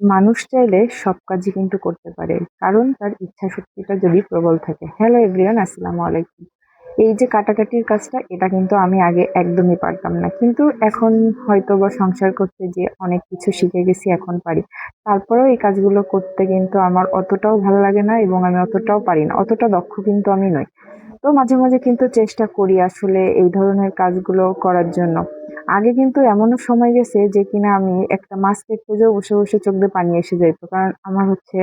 মানুষ চাইলে সব কাজই কিন্তু করতে পারে, কারণ তার ইচ্ছা শক্তিটা যদি প্রবল থাকে। হ্যালো এভরিওয়ান, আসসালামু আলাইকুম। এই যে কাটাকাটির কাজটা, এটা কিন্তু আমি আগে একদমই পারতাম না, কিন্তু এখন হয়তো বা সংসার করতে যে অনেক কিছু শিখে গেছি, এখন পারি। তারপরেও এই কাজগুলো করতে কিন্তু আমার অতটাও ভালো লাগে না, এবং আমি অতটাও পারি না, অতটা দক্ষ কিন্তু আমি নই। তো মাঝে মাঝে কিন্তু চেষ্টা করি আসলে এই ধরনের কাজগুলো করার জন্য। আগে কিন্তু এমনও সময় গেছে যে কিনা আমি একটা মাছ দেখতে যেও বসে বসে চোখ দিয়ে পানি এসে যেত, কারণ আমার হচ্ছে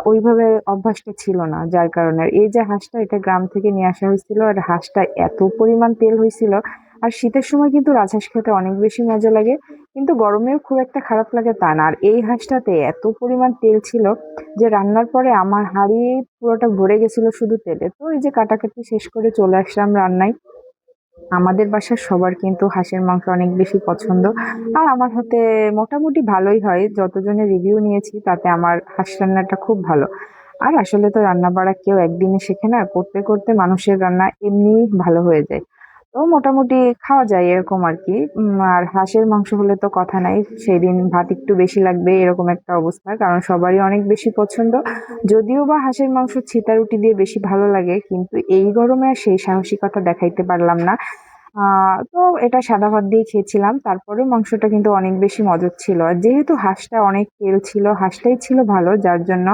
ওইভাবে অভ্যাসটা ছিল না, যার কারণে। আর এই যে হাঁসটা, এটা গ্রাম থেকে নিয়ে আসা হয়েছিল, আর হাঁসটা এত পরিমাণ তেল হয়েছিল। আর শীতের সময় কিন্তু রাজহাঁস খেতে অনেক বেশি মজা লাগে, কিন্তু গরমেও খুব একটা খারাপ লাগে তা না। আর এই হাঁসটাতে এত পরিমাণ তেল ছিল যে রান্নার পরে আমার হাঁড়ি পুরোটা ভরে গেছিল শুধু তেলে। তো এই যে কাটাকাটি শেষ করে চলে আসলাম রান্নায়। আমাদের বাসার সবার কিন্তু হাঁসের মাংস অনেক বেশি পছন্দ। আর আমার হাতে মোটামুটি ভালোই হয়, যতজনের রিভিউ নিয়েছি তাতে আমার হাঁস রান্নাটা খুব ভালো। আর আসলে তো রান্না বাড়া কেউ একদিনে শেখে না, করতে করতে মানুষের রান্না এমনি ভালো হয়ে যায়। তো মোটামুটি খাওয়া যায় এরকম আর কি। আর হাঁসের মাংস হলে তো কথা নাই, সেদিন ভাত একটু বেশি লাগবে এরকম একটা অবস্থা, কারণ সবারই অনেক বেশি পছন্দ। যদিও বা হাঁসের মাংস ছিটা রুটি দিয়ে বেশি ভালো লাগে, কিন্তু এই গরমে আর সেই সাহসিকতা দেখাইতে পারলাম না। তো এটা সাদা ভাত দিয়ে খেয়েছিলাম। তারপরেও মাংসটা কিন্তু অনেক বেশি মজার ছিল। আর যেহেতু হাঁসটা অনেক তেল ছিল, হাঁসটাই ছিল ভালো, যার জন্য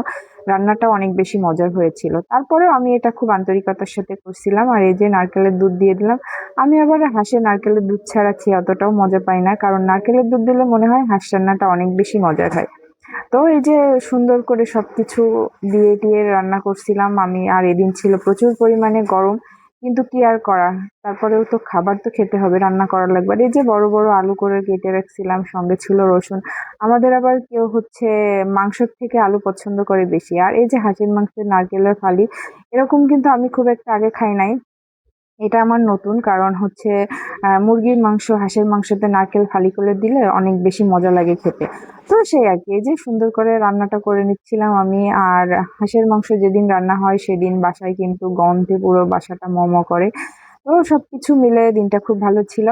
রান্নাটা অনেক বেশি মজার হয়েছিল। তারপরেও আমি এটা খুব আন্তরিকতার সাথে করছিলাম। আর এই যে নারকেলের দুধ দিয়ে দিলাম। আমি আবার হাঁসে নারকেলের দুধ ছাড়া খেয়ে অতটাও মজা পাই না, কারণ নারকেলের দুধ দিলে মনে হয় হাঁস রান্নাটা অনেক বেশি মজার হয়। তো এই যে সুন্দর করে সবকিছু দিয়ে টিয়ে রান্না করছিলাম আমি। আর এদিন ছিল প্রচুর পরিমাণে গরম, কিন্তু কি আর করা। তারপরেও তো খাবার তো খেতে হবে, রান্না করা লাগবে। আর এই যে বড় বড় আলু করে কেটে রাখছিলাম, সঙ্গে ছিল রসুন। আমাদের আবার কেউ হচ্ছে মাংসের থেকে আলু পছন্দ করে বেশি। আর এই যে হাঁসের মাংসের নারকেলের ফালি, এরকম কিন্তু আমি খুব একটা আগে খাই নাই। এটা আমার নতুন, কারণ হচ্ছে মুরগির মাংস হাঁসের মাংসতে নারকেল ফালি করে দিলে অনেক বেশি মজা লাগে খেতে। তো সেই আর কি, এই যে সুন্দর করে রান্নাটা করে নিচ্ছিলাম আমি। আর হাঁসের মাংস যেদিন রান্না হয় সেদিন বাসায় কিন্তু গন্ধে পুরো বাসাটা ম ম করে। তো সবকিছু মিলে দিনটা খুব ভালো ছিল।